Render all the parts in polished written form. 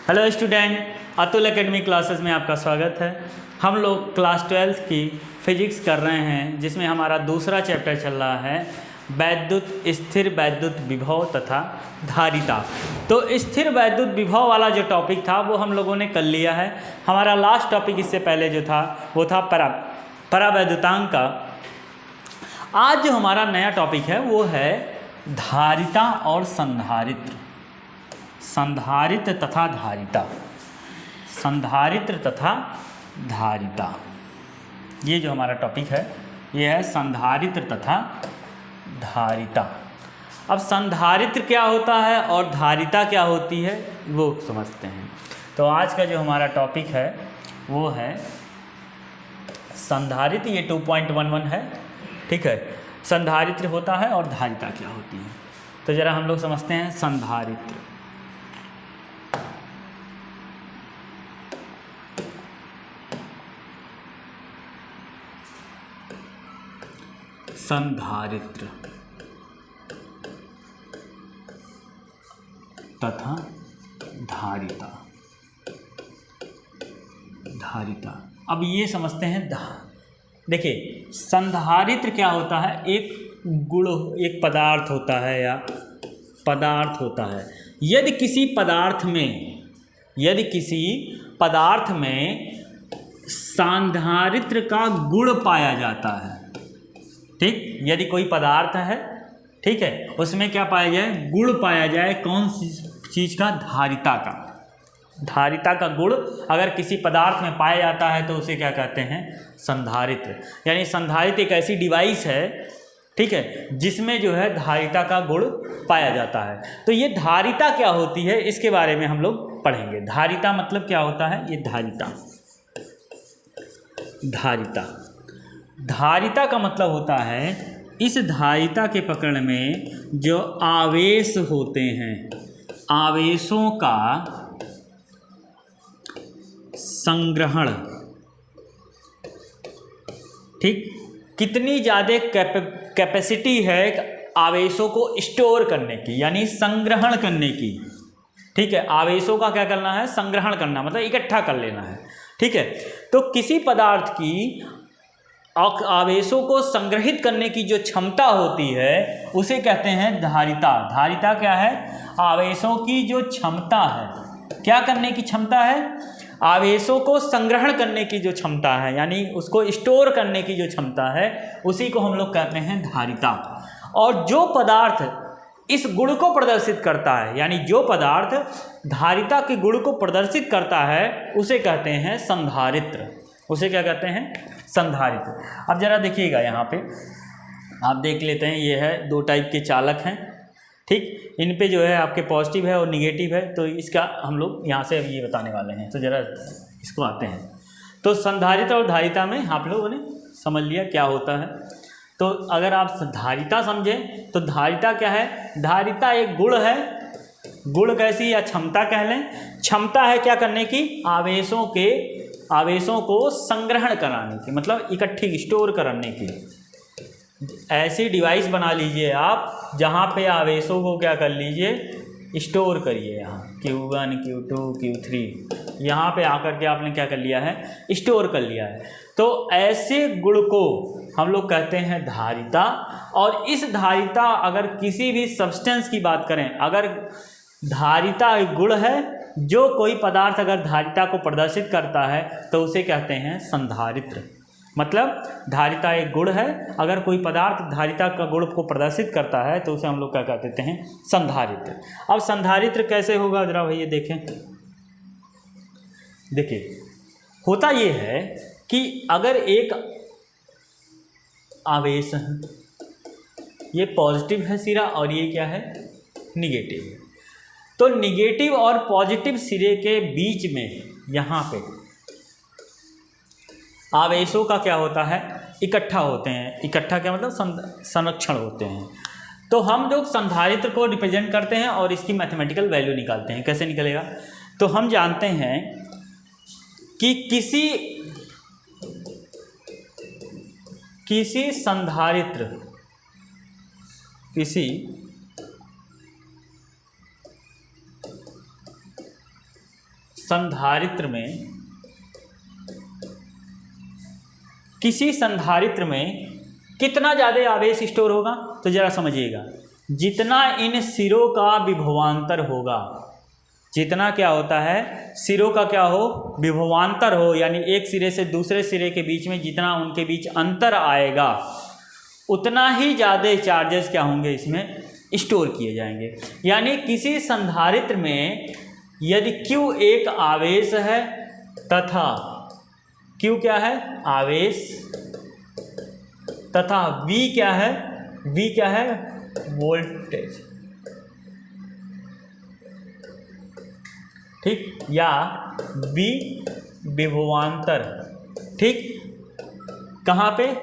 Hello student, Atul academy classes में आपका स्वागत है। हम लोग क्लास 12 की फिजिक्स कर रहे हैं, जिसमें हमारा दूसरा चैप्टर चल रहा है वैद्युत स्थिर वैद्युत विभव तथा धारिता। तो स्थिर वैद्युत विभव वाला जो टॉपिक था वो हम लोगों ने कर लिया है। हमारा लास्ट टॉपिक इससे पहले जो था वो था परावैद्युतांक का। आज जो हमारा नया टॉपिक है वो है धारिता और संधारित्र, संधारित्र तथा धारिता, संधारित्र तथा धारिता। ये जो हमारा टॉपिक है ये है संधारित्र तथा धारिता। अब संधारित्र क्या होता है और धारिता क्या होती है वो समझते हैं। तो आज का जो हमारा टॉपिक है वो है संधारित्र। ये 2.11 है, ठीक है। संधारित्र होता है और धारिता क्या होती है, तो ज़रा हम लोग समझते हैं। संधारित्र संधारित्र तथा धारिता। धारिता अब ये समझते हैं। देखिए, संधारित्र क्या होता है? एक गुण, एक पदार्थ होता है या पदार्थ होता है। यदि किसी पदार्थ में संधारित्र का गुण पाया जाता है, ठीक, यदि कोई पदार्थ है, ठीक है, उसमें क्या पाया जाए? गुण पाया जाए। कौन सी चीज़ का? धारिता का। धारिता का गुण अगर किसी पदार्थ में पाया जाता है तो उसे क्या कहते हैं? संधारित्र। यानी संधारित्र एक ऐसी डिवाइस है, ठीक है, जिसमें जो है धारिता का गुण पाया जाता है। तो ये धारिता क्या होती है इसके बारे में हम लोग पढ़ेंगे। धारिता मतलब क्या होता है? ये धारिता का मतलब होता है इस धारिता के पकड़ में जो आवेश होते हैं, आवेशों का संग्रहण, ठीक, कितनी ज़्यादा कैपेसिटी है आवेशों को स्टोर करने की, यानी संग्रहण करने की, ठीक है। आवेशों का क्या करना है? संग्रहण करना, मतलब इकट्ठा कर लेना है, ठीक है। तो किसी पदार्थ की आवेशों को संग्रहित करने की जो क्षमता होती है उसे कहते हैं धारिता। धारिता क्या है? आवेशों की जो क्षमता है, क्या करने की क्षमता है? आवेशों को संग्रहण करने की जो क्षमता है, यानी उसको स्टोर करने की जो क्षमता है, उसी को हम लोग कहते हैं धारिता। और जो पदार्थ इस गुण को प्रदर्शित करता है, यानी जो पदार्थ धारिता के गुण को प्रदर्शित करता है, उसे कहते हैं संधारित्र। उसे क्या कहते हैं? संधारित्र। अब जरा देखिएगा, यहाँ पे आप देख लेते हैं, ये है दो टाइप के चालक हैं, ठीक। इन पे जो है आपके पॉजिटिव है और निगेटिव है, तो इसका हम लोग यहाँ से अब ये बताने वाले हैं। तो जरा इसको आते हैं। तो संधारित्र और धारिता में आप लोगों ने समझ लिया क्या होता है। तो अगर आप धारिता समझें तो धारिता क्या है? धारिता एक गुण है। गुण कैसी, या क्षमता कह लें। क्षमता है क्या करने की? आवेशों को संग्रहण कराने की, मतलब इकट्ठी स्टोर करने की। ऐसी डिवाइस बना लीजिए आप जहाँ पे आवेशों को क्या कर लीजिए? स्टोर करिए। यहाँ Q1, Q2, Q3 यहाँ पे आकर के आपने क्या कर लिया है? स्टोर कर लिया है। तो ऐसे गुण को हम लोग कहते हैं धारिता। और इस धारिता, अगर किसी भी सब्सटेंस की बात करें, अगर धारिता एक गुण है, जो कोई पदार्थ अगर धारिता को प्रदर्शित करता है तो उसे कहते हैं संधारित्र। मतलब धारिता एक गुण है, अगर कोई पदार्थ धारिता का गुण को प्रदर्शित करता है तो उसे हम लोग क्या कह देते हैं? संधारित्र। अब संधारित्र कैसे होगा जरा भैया देखें। देखिए, होता ये है कि अगर एक आवेश है, ये पॉजिटिव है सिरा और ये क्या है? निगेटिव है। तो निगेटिव और पॉजिटिव सिरे के बीच में यहाँ पे आवेशों का क्या होता है? इकट्ठा होते हैं। इकट्ठा क्या मतलब? संरक्षण होते हैं। तो हम लोग संधारित्र को रिप्रेजेंट करते हैं और इसकी मैथमेटिकल वैल्यू निकालते हैं। कैसे निकलेगा? तो हम जानते हैं कि किसी संधारित्र किसी संधारित्र में कितना ज़्यादा आवेश स्टोर होगा, तो जरा समझिएगा, जितना इन सिरों का विभवांतर होगा, जितना क्या होता है, सिरों का क्या हो, विभवांतर हो, यानी एक सिरे से दूसरे सिरे के बीच में जितना उनके बीच अंतर आएगा उतना ही ज़्यादा चार्जेस क्या होंगे, इसमें स्टोर किए जाएंगे। यानी किसी संधारित्र में यदि Q एक आवेश है तथा Q क्या है, आवेश, तथा V क्या है, V क्या है, वोल्टेज, ठीक, या V विभवांतर, ठीक, कहाँ पे,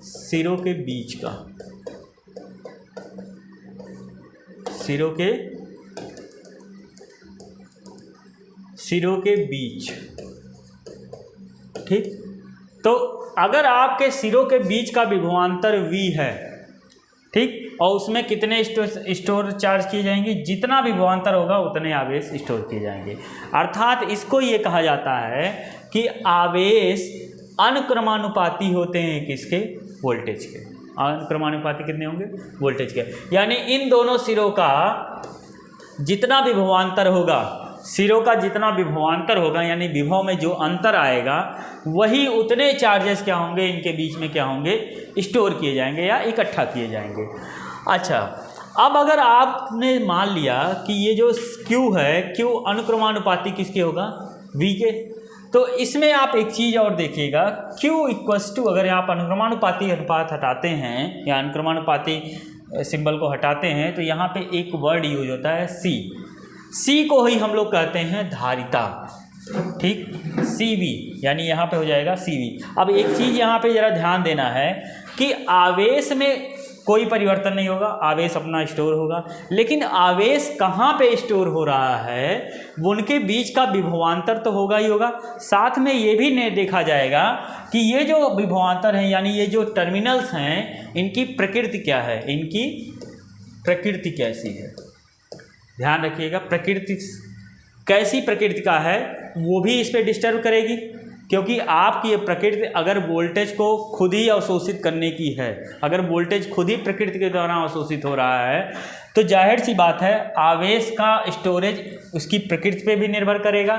सिरों के बीच का, सिरों के बीच, ठीक। तो अगर आपके सिरों के बीच का विभवांतर V है, ठीक, और उसमें कितने स्टोर चार्ज किए जाएंगे, जितना विभवांतर होगा उतने आवेश स्टोर किए जाएंगे। अर्थात इसको ये कहा जाता है कि आवेश अनुक्रमानुपाती होते हैं किसके, वोल्टेज के। अनुक्रमानुपाती कितने होंगे, वोल्टेज के। यानी इन दोनों सिरों का जितना विभवांतर होगा, सिरों का जितना विभवांतर होगा, यानी विभव में जो अंतर आएगा, वही उतने चार्जेस क्या होंगे, इनके बीच में क्या होंगे, स्टोर किए जाएंगे या इकट्ठा किए जाएंगे। अच्छा, अब अगर आपने मान लिया कि ये जो Q है, Q अनुक्रमानुपाती किसके होगा, V के, तो इसमें आप एक चीज़ और देखिएगा, Q इक्वल्स टू, अगर आप अनुक्रमानुपाती अनुपात हटाते हैं या अनुक्रमानुपाती सिंबल को हटाते हैं, तो यहाँ पे एक वर्ड यूज होता है C को ही हम लोग कहते हैं धारिता, ठीक, CV, यानी यहाँ पे हो जाएगा CV। अब एक चीज़ यहाँ पे ज़रा ध्यान देना है कि आवेश में कोई परिवर्तन नहीं होगा, आवेश अपना स्टोर होगा, लेकिन आवेश कहाँ पे स्टोर हो रहा है, उनके बीच का विभवांतर तो होगा ही होगा। साथ में ये भी नहीं देखा जाएगा कि ये जो विभवांतर हैं, यानी ये जो टर्मिनल्स हैं, इनकी प्रकृति क्या है, इनकी प्रकृति कैसी है, ध्यान रखिएगा। प्रकृति कैसी प्रकृति का है वो भी इस पर डिस्टर्ब करेगी, क्योंकि आपकी ये प्रकृति अगर वोल्टेज को खुद ही अवशोषित करने की है, अगर वोल्टेज खुद ही प्रकृति के द्वारा अवशोषित हो रहा है, तो जाहिर सी बात है आवेश का स्टोरेज उसकी प्रकृति पे भी निर्भर करेगा।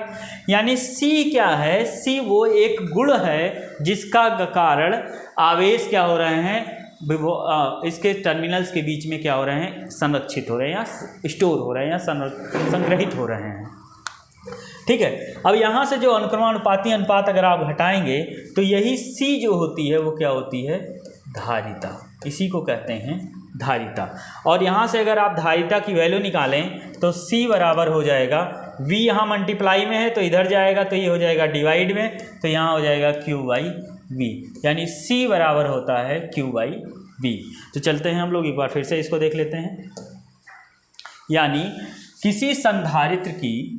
यानी C क्या है, C वो एक गुण है जिसका कारण आवेश क्या हो रहे हैं, इसके टर्मिनल्स के बीच में क्या हो रहे हैं, संरक्षित हो रहे हैं या स्टोर हो रहे हैं या संग्रहित हो रहे हैं, ठीक है। अब यहाँ से जो अनुक्रमानुपाती अनुपात अगर आप हटाएंगे तो यही C जो होती है वो क्या होती है, धारिता, इसी को कहते हैं धारिता। और यहाँ से अगर आप धारिता की वैल्यू निकालें तो C बराबर हो जाएगा, V यहाँ मल्टीप्लाई में है तो इधर जाएगा तो ये हो जाएगा डिवाइड में, तो यहाँ हो जाएगा Q/V, यानी C बराबर होता है Q/V। तो चलते हैं हम लोग एक बार फिर से इसको देख लेते हैं। यानी किसी संधारित्र की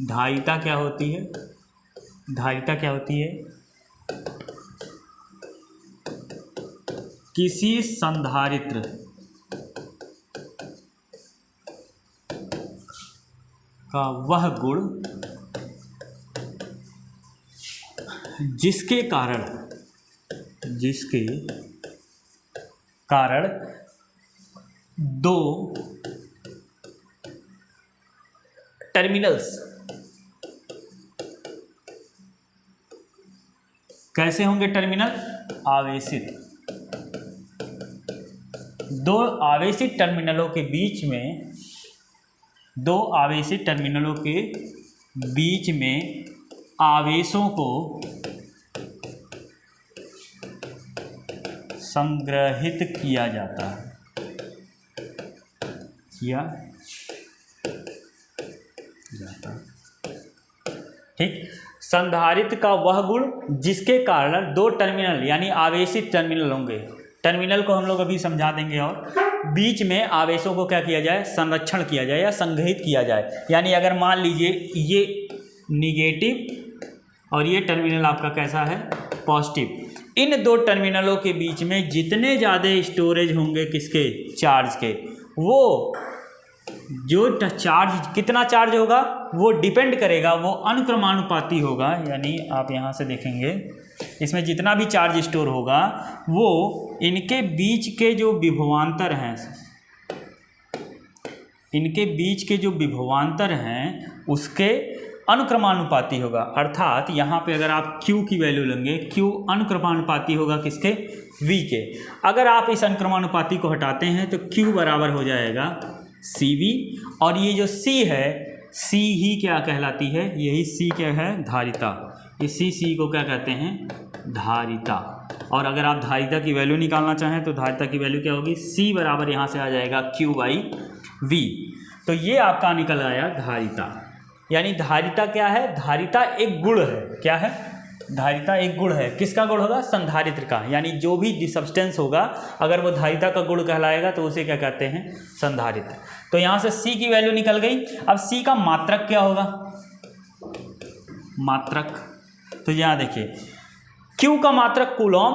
धारिता क्या होती है, धारिता क्या होती है, किसी संधारित्र का वह गुण जिसके कारण दो टर्मिनल्स कैसे होंगे, टर्मिनल आवेशित, दो आवेशित टर्मिनलों के बीच में, दो आवेशित टर्मिनलों के बीच में आवेशों को संग्रहित किया जाता है, ठीक। संधारित्र का वह गुण जिसके कारण दो टर्मिनल यानी आवेशित टर्मिनल होंगे, टर्मिनल को हम लोग अभी समझा देंगे, और बीच में आवेशों को क्या किया जाए, संरक्षण किया जाए या संग्रहित किया जाए। यानी अगर मान लीजिए ये निगेटिव और ये टर्मिनल आपका कैसा है, पॉजिटिव, इन दो टर्मिनलों के बीच में जितने ज़्यादा स्टोरेज होंगे किसके, चार्ज के, वो जो चार्ज कितना चार्ज होगा वो डिपेंड करेगा, वो अनुक्रमानुपाती होगा। यानी आप यहाँ से देखेंगे इसमें जितना भी चार्ज स्टोर होगा वो इनके बीच के जो विभवांतर हैं, इनके बीच के जो विभवांतर हैं उसके अनुक्रमानुपाती होगा। अर्थात यहाँ पे अगर आप Q की वैल्यू लेंगे, Q अनुक्रमानुपाती होगा किसके, V के। अगर आप इस अनुक्रमानुपाती को हटाते हैं तो Q बराबर हो जाएगा CV, और ये जो C है, C ही क्या कहलाती है, यही C क्या है, धारिता। इसी C को क्या कहते हैं, धारिता। और अगर आप धारिता की वैल्यू निकालना चाहें तो धारिता की वैल्यू क्या होगी, C बराबर यहाँ से आ जाएगा Q/V। तो ये आपका निकल आया धारिता। यानी धारिता क्या है, धारिता एक गुण है। क्या है, धारिता एक गुण है। किसका गुण होगा, संधारित्र का। यानी जो भी सब्सटेंस होगा अगर वो धारिता का गुण कहलाएगा तो उसे क्या कहते हैं, संधारित्र। तो यहाँ से C की वैल्यू निकल गई। अब C का मात्रक क्या होगा, मात्रक, तो यहाँ देखिए Q का मात्रक कूलॉम,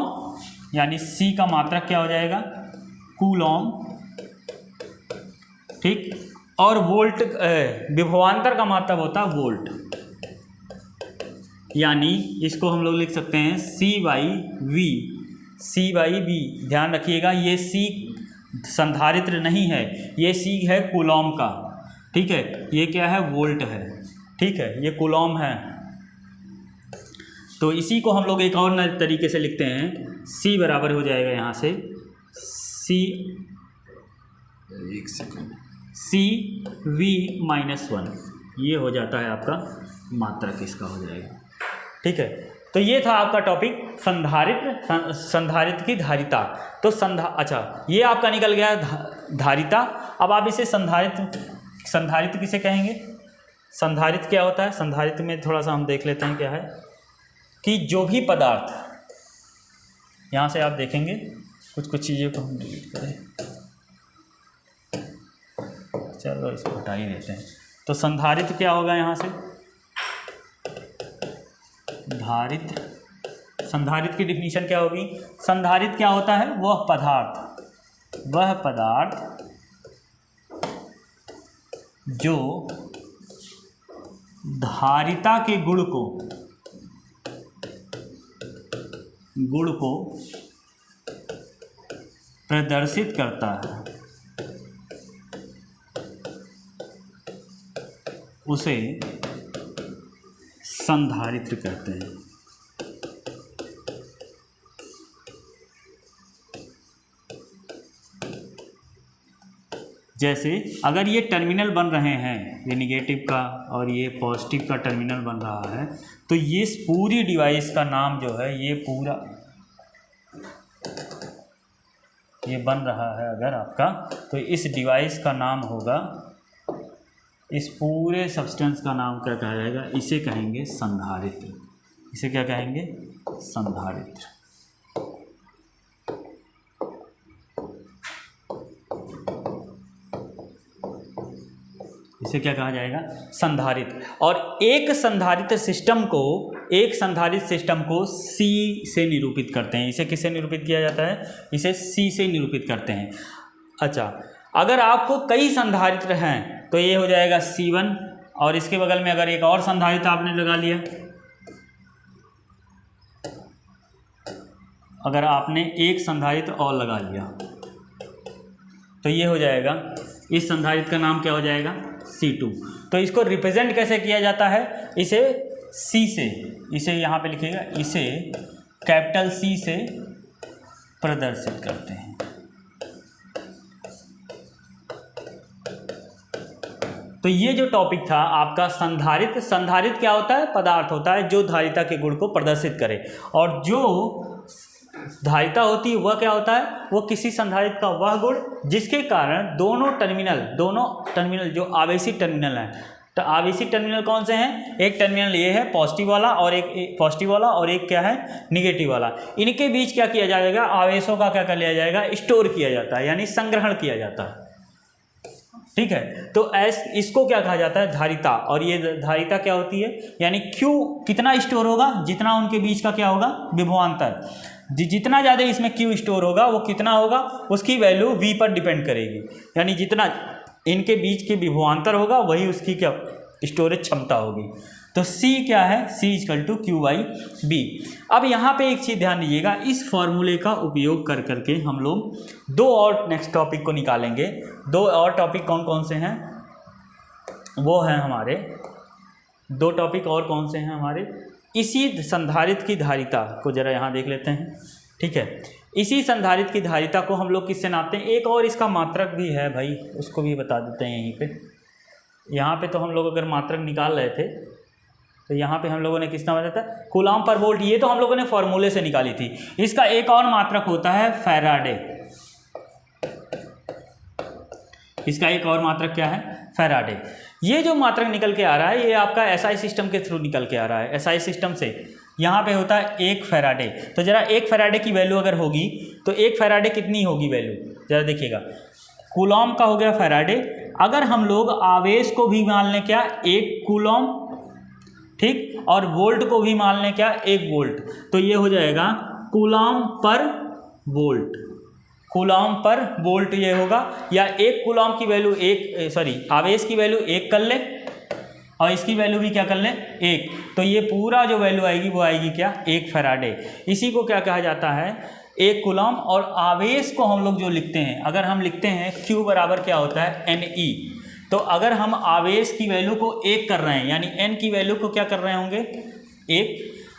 यानी C का मात्रक क्या हो जाएगा, कूलॉम, ठीक। और वोल्ट, विभवांतर का मात्रक होता है वोल्ट, यानी इसको हम लोग लिख सकते हैं C/V। C/V, ध्यान रखिएगा ये C संधारित्र नहीं है, ये C है कूलॉम का, ठीक है। ये क्या है, वोल्ट है, ठीक है, ये कूलॉम है। तो इसी को हम लोग एक और नए तरीके से लिखते हैं, C बराबर हो जाएगा यहाँ से CV-1, ये हो जाता है आपका मात्रक, इसका हो जाएगा, ठीक है। तो ये था आपका टॉपिक संधारित्र, संधारित्र की धारिता। तो अच्छा ये आपका निकल गया धारिता। अब आप इसे संधारित्र किसे कहेंगे, संधारित्र क्या होता है, संधारित्र में थोड़ा सा हम देख लेते हैं क्या है, कि जो भी पदार्थ, यहाँ से आप देखेंगे कुछ चीज़ों को हम डिलीट करें, चलो इसको हटा ही देते हैं। तो संधारित्र क्या होगा, यहाँ से धारित्र, संधारित्र की डिफिनीशन क्या होगी, संधारित्र क्या होता है, वह पदार्थ जो धारिता के गुण को प्रदर्शित करता है, उसे संधारित्र कहते हैं। जैसे अगर ये टर्मिनल बन रहे हैं, ये निगेटिव का और ये पॉजिटिव का टर्मिनल बन रहा है, तो ये पूरी डिवाइस का नाम जो है, ये पूरा ये बन रहा है अगर आपका, तो इस डिवाइस का नाम होगा, इस पूरे सब्सटेंस का नाम क्या कहा जाएगा, इसे कहेंगे संधारित्र। इसे क्या कहेंगे, संधारित्र। इसे क्या कहा जाएगा, संधारित्र। और एक संधारित्र सिस्टम को C से निरूपित करते हैं। इसे किससे निरूपित किया जाता है, इसे C से निरूपित करते हैं। अच्छा, अगर आपको कई संधारित्र हैं तो ये हो जाएगा C1, और इसके बगल में अगर एक और संधारित्र आपने लगा लिया, अगर आपने एक संधारित्र और लगा लिया तो ये हो जाएगा, इस संधारित्र का नाम क्या हो जाएगा, C2। तो इसको रिप्रेजेंट कैसे किया जाता है, इसे C से, इसे यहाँ पे लिखिएगा, इसे कैपिटल C से प्रदर्शित करते हैं। तो ये जो टॉपिक था आपका संधारित्र। संधारित्र क्या होता है, पदार्थ होता है जो धारिता के गुण को प्रदर्शित करे, और जो धारिता होती है वह क्या होता है, वो किसी संधारित्र का वह गुण जिसके कारण दोनों टर्मिनल जो आवेशित टर्मिनल हैं, तो आवेशित टर्मिनल कौन से हैं, एक टर्मिनल ये है पॉजिटिव वाला और एक पॉजिटिव वाला, और एक क्या है, निगेटिव वाला। इनके बीच क्या किया जाएगा, आवेशों का क्या कर लिया जाएगा, स्टोर किया जाता है, यानी संग्रहण किया जाता है, ठीक है। तो इसको क्या कहा जाता है, धारिता। और ये धारिता क्या होती है, यानी Q कितना स्टोर होगा, जितना उनके बीच का क्या होगा, विभवांतर। जितना ज़्यादा इसमें Q स्टोर होगा वो कितना होगा, उसकी वैल्यू V पर डिपेंड करेगी। यानी जितना इनके बीच के विभवांतर होगा, वही उसकी क्या स्टोरेज क्षमता होगी। तो C क्या है, C = Q/B। अब यहाँ पे एक चीज़ ध्यान दीजिएगा, इस फॉर्मूले का उपयोग कर करके हम लोग दो और नेक्स्ट टॉपिक को निकालेंगे। दो और टॉपिक कौन कौन से हैं, वो हैं हमारे दो टॉपिक और कौन से हैं हमारे, इसी संधारित्र की धारिता को जरा यहाँ देख लेते हैं। ठीक है, इसी संधारित्र की धारिता को हम लोग किससे नापते हैं, एक और इसका मात्रक भी है भाई, उसको भी बता देते हैं यहीं पे। यहाँ पे तो हम लोग अगर मात्रक निकाल रहे थे तो यहाँ पे हम लोगों ने किसका बताया था, कूलम्ब पर वोल्ट, ये तो हम लोगों ने फॉर्मूले से निकाली थी। इसका एक और मात्रक होता है फैराडे, इसका एक और मात्रक क्या है, फैराडे। ये जो मात्रक निकल के आ रहा है, ये आपका एसआई सिस्टम के थ्रू निकल के आ रहा है। एसआई सिस्टम से यहाँ पे होता है 1 फैराडे। तो जरा 1 फैराडे की वैल्यू अगर होगी तो 1 फैराडे कितनी होगी वैल्यू, जरा देखिएगा। कूलम्ब का हो गया फैराडे, अगर हम लोग आवेश को भी मान लें क्या 1 कूलम्ब, ठीक, और वोल्ट को भी मान लें क्या 1 वोल्ट, तो ये हो जाएगा कूलम्ब पर वोल्ट। कूलम्ब पर वोल्ट ये होगा, या 1 कूलम्ब की वैल्यू आवेश की वैल्यू 1 कर ले और इसकी वैल्यू भी क्या कर लें 1, तो ये पूरा जो वैल्यू आएगी वो आएगी क्या 1 फैराडे। इसी को क्या कहा जाता है 1 कूलम्ब। और आवेश को हम लोग जो लिखते हैं, अगर हम लिखते हैं Q बराबर क्या होता है Ne, तो अगर हम आवेश की वैल्यू को 1 कर रहे हैं यानी N की वैल्यू को क्या कर रहे होंगे 1,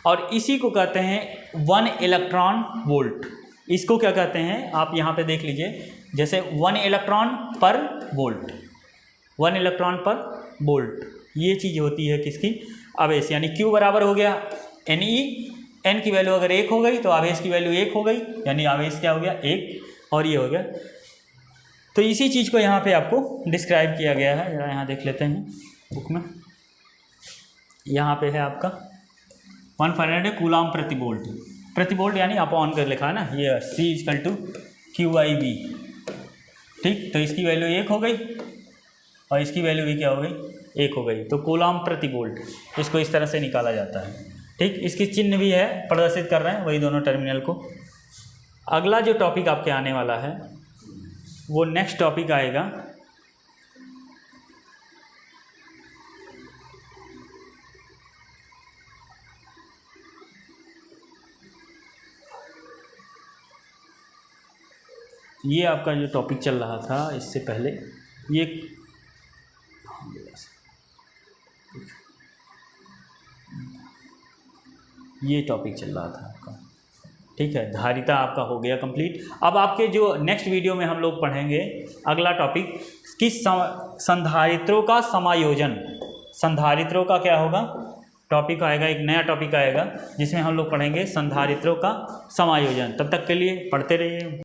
और इसी को कहते हैं 1 इलेक्ट्रॉन वोल्ट। इसको क्या कहते हैं आप यहाँ पे देख लीजिए, जैसे 1 इलेक्ट्रॉन पर वोल्ट, 1 इलेक्ट्रॉन पर वोल्ट, ये चीज़ होती है किसकी, आवेश। यानी Q बराबर हो गया Ne, N की वैल्यू अगर 1 हो गई तो आवेश की वैल्यू 1 हो गई, यानी आवेश क्या हो गया 1, और ये हो गया। तो इसी चीज़ को यहाँ पे आपको डिस्क्राइब किया गया है, जरा यहाँ देख लेते हैं बुक में। यहाँ पे है आपका 1 फैराडे कूलम्ब प्रति वोल्ट, प्रति वोल्ट यानी अपॉन कर लिखा है ना, ये C = Q/B। ठीक, तो इसकी वैल्यू 1 हो गई और इसकी वैल्यू भी क्या हो गई 1 हो गई, तो कूलम्ब प्रति वोल्ट, इसको इस तरह से निकाला जाता है। ठीक, इसकी चिन्ह भी है, प्रदर्शित कर रहे हैं वही दोनों टर्मिनल को। अगला जो टॉपिक आपके आने वाला है वो नेक्स्ट टॉपिक आएगा ये आपका जो टॉपिक चल रहा था इससे पहले, ये टॉपिक चल रहा था आपका। ठीक है, धारिता आपका हो गया कंप्लीट। अब आपके जो नेक्स्ट वीडियो में हम लोग पढ़ेंगे अगला टॉपिक कि संधारित्रों का समायोजन। संधारित्रों का क्या होगा टॉपिक आएगा, एक नया टॉपिक आएगा जिसमें हम लोग पढ़ेंगे संधारित्रों का समायोजन। तब तक के लिए पढ़ते रहिए।